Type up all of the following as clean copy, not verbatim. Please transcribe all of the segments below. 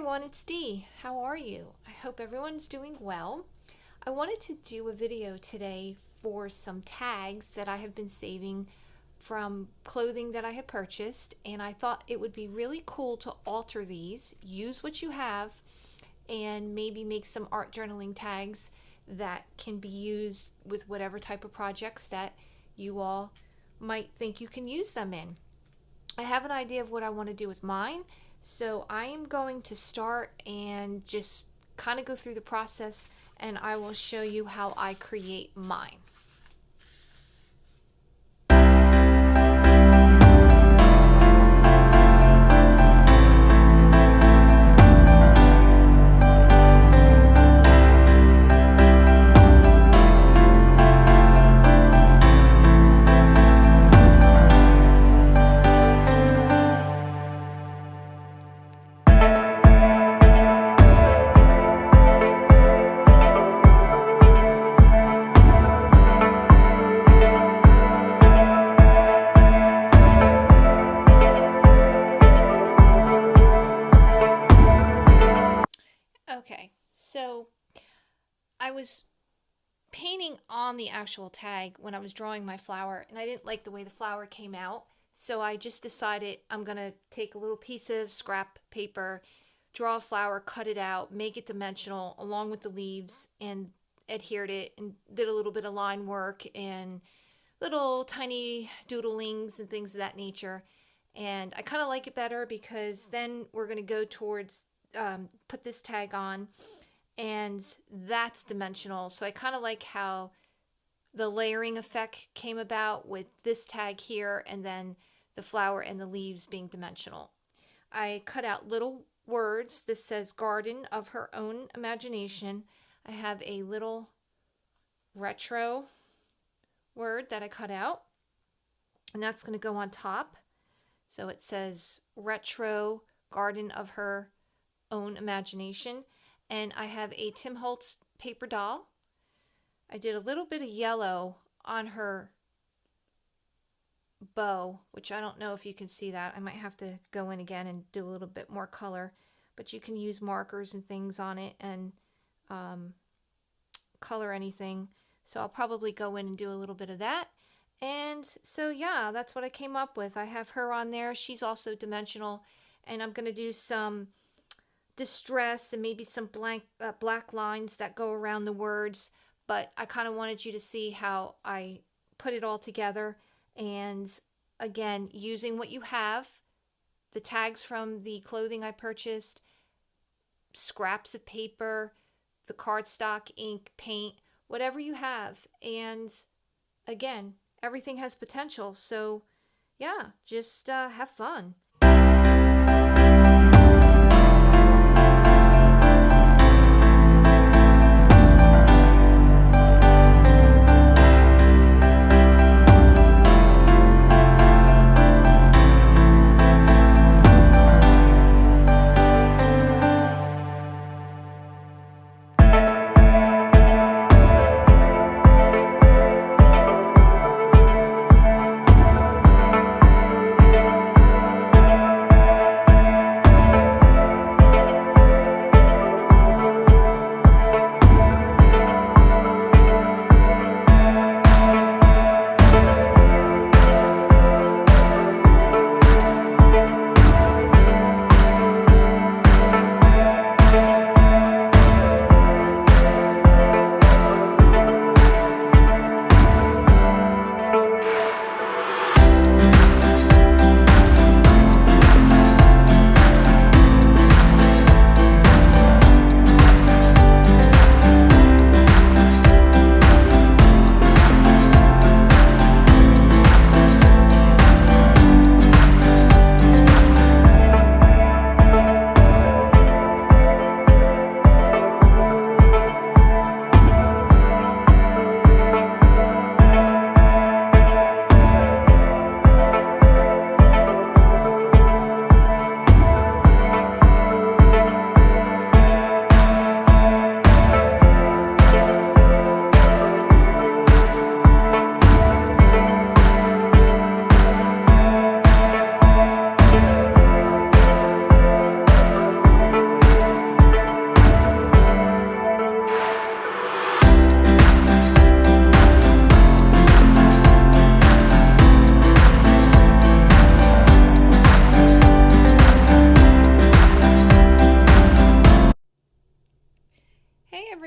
everyone, it's Dee. How are you? I hope everyone's doing well. I wanted to do a video today for some tags that I have been saving from clothing that I have purchased, and I thought it would be really cool to alter these, use what you have, and maybe make some art journaling tags that can be used with whatever type of projects that you all might think you can use them in. I have an idea of what I want to do with mine, so I am going to start and just kind of go through the process, and I will show you how I create mine. Okay, so I was painting on the actual tag when I was drawing my flower, and I didn't like the way the flower came out, so I just decided I'm going to take a little piece of scrap paper, draw a flower, cut it out, make it dimensional along with the leaves, and adhered it and did a little bit of line work and little tiny doodlings and things of that nature. And I kind of like it better because then we're going to go towards put this tag on, and that's dimensional. So I kind of like how the layering effect came about with this tag here and then the flower and the leaves being dimensional. I cut out little words. This says garden of her own imagination. I have a little retro word that I cut out, and that's going to go on top. So it says retro garden of her own imagination. And I have a Tim Holtz paper doll. I did a little bit of yellow on her bow, which I don't know if you can see that. I might have to go in again and do a little bit more color, but you can use markers and things on it and color anything. So I'll probably go in and do a little bit of that. And so yeah, that's what I came up with. I have her on there. She's also dimensional, and I'm going to do some distress and maybe some black lines that go around the words, but I kind of wanted you to see how I put it all together. And again, using what you have, the tags from the clothing I purchased, scraps of paper, the cardstock, ink, paint, whatever you have. And again, everything has potential, so yeah, just have fun.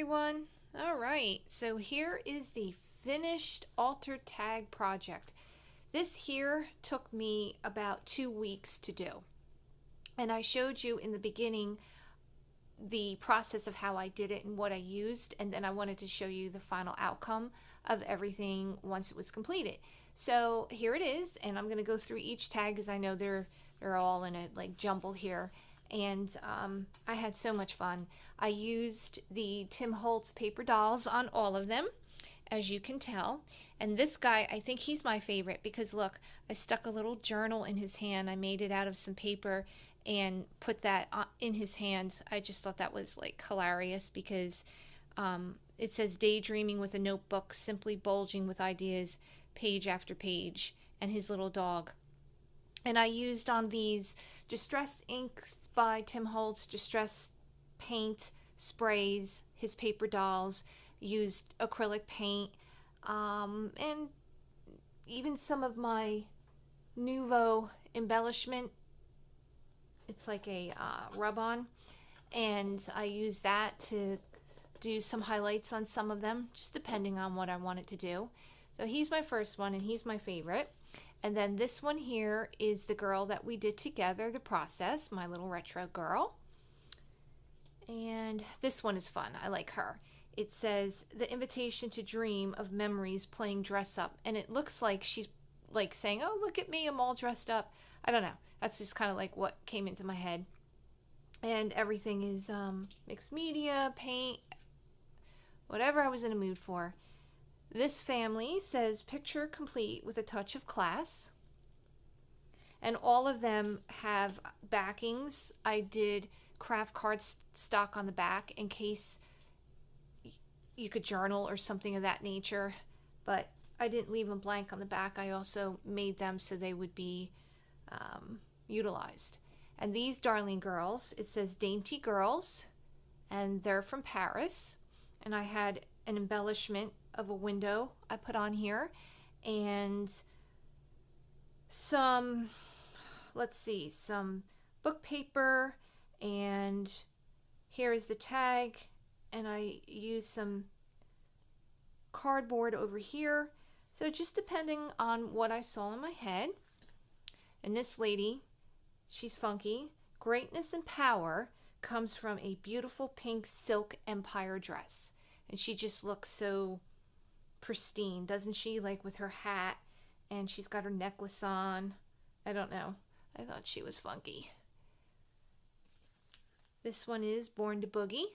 everyone. All right, so here is the finished altar tag project. This here took me about 2 weeks to do. And I showed you in the beginning the process of how I did it and what I used, and then I wanted to show you the final outcome of everything once it was completed. So here it is, and I'm going to go through each tag because I know they're all in a like jumble here. And I had so much fun. I used the Tim Holtz paper dolls on all of them, as you can tell. And this guy, I think he's my favorite because look, I stuck a little journal in his hand. I made it out of some paper and put that in his hand. I just thought that was like hilarious because it says daydreaming with a notebook, simply bulging with ideas, page after page, and his little dog. And I used on these Distress inks by Tim Holtz, Distress paint, sprays, his paper dolls, used acrylic paint, and even some of my Nouveau embellishment. It's like a rub-on, and I use that to do some highlights on some of them, just depending on what I wanted to do. So he's my first one, and he's my favorite. And then this one here is the girl that we did together, the process, my little retro girl. And this one is fun. I like her. It says, the invitation to dream of memories playing dress up. And it looks like she's like saying, oh, look at me, I'm all dressed up. I don't know. That's just kind of like what came into my head. And everything is mixed media, paint, whatever I was in a mood for. This family says picture complete with a touch of class. And all of them have backings. I did craft card stock on the back in case you could journal or something of that nature. But I didn't leave them blank on the back. I also made them so they would be utilized. And these darling girls, it says Dainty Girls, and they're from Paris. And I had an embellishment of a window I put on here, and some, let's see, some book paper, and here is the tag, and I used some cardboard over here. So just depending on what I saw in my head. And this lady, she's funky. Greatness and power comes from a beautiful pink silk empire dress. And she just looks so pristine, doesn't she? Like with her hat, and she's got her necklace on. I don't know. I thought she was funky. This one is Born to Boogie.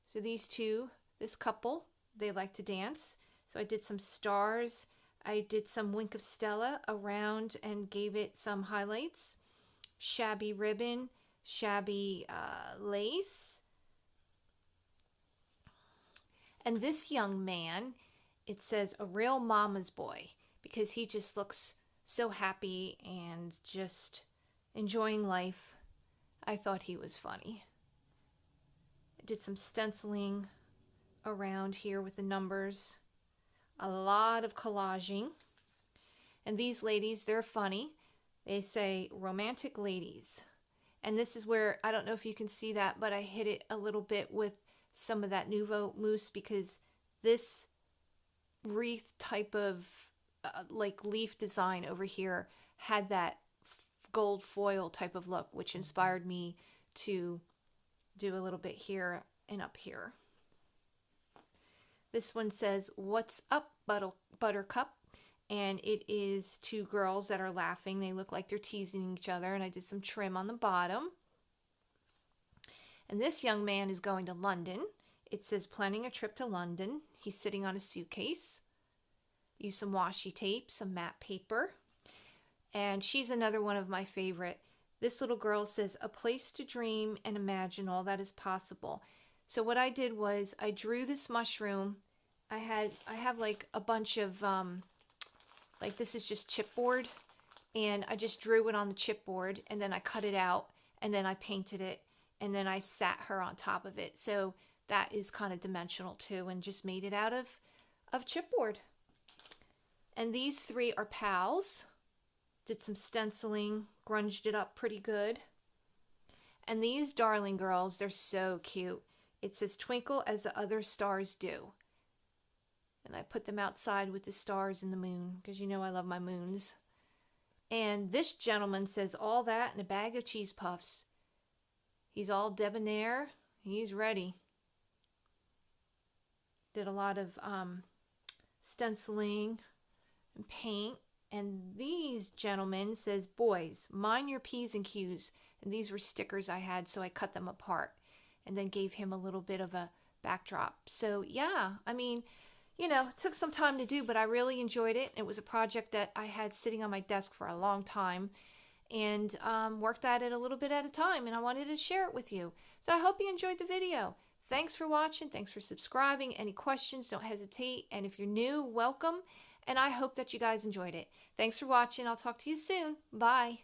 So these two, this couple, they like to dance. So I did some stars. I did some Wink of Stella around and gave it some highlights. Shabby ribbon, shabby lace. And this young man, it says a real mama's boy, because he just looks so happy and just enjoying life. I thought he was funny. I did some stenciling around here with the numbers. A lot of collaging. And these ladies, they're funny. They say romantic ladies. And this is where, I don't know if you can see that, but I hit it a little bit with some of that Nouveau mousse, because this wreath type of like leaf design over here had that gold foil type of look, which inspired me to do a little bit here and up here. This one says, "What's up, Buttercup?" And it is two girls that are laughing. They look like they're teasing each other, and I did some trim on the bottom. And this young man is going to London. It says, planning a trip to London. He's sitting on a suitcase. Use some washi tape, some matte paper. And she's another one of my favorite. This little girl says, a place to dream and imagine all that is possible. So what I did was I drew this mushroom. I have like a bunch of, like this is just chipboard. And I just drew it on the chipboard, and then I cut it out, and then I painted it, and then I sat her on top of it. So that is kind of dimensional too, and just made it out of chipboard. And these three are pals. Did some stenciling, grunged it up pretty good. And these darling girls, they're so cute. It says twinkle as the other stars do. And I put them outside with the stars and the moon because you know I love my moons. And this gentleman says all that in a bag of cheese puffs. He's all debonair. He's ready. Did a lot of stenciling and paint. And these gentlemen says, boys, mind your P's and Q's. And these were stickers I had, so I cut them apart and then gave him a little bit of a backdrop. So yeah, I mean, you know, it took some time to do, but I really enjoyed it. It was a project that I had sitting on my desk for a long time and worked at it a little bit at a time, and I wanted to share it with you. So I hope you enjoyed the video. Thanks for watching. Thanks for subscribing. Any questions, don't hesitate. And if you're new, welcome. And I hope that you guys enjoyed it. Thanks for watching. I'll talk to you soon. Bye.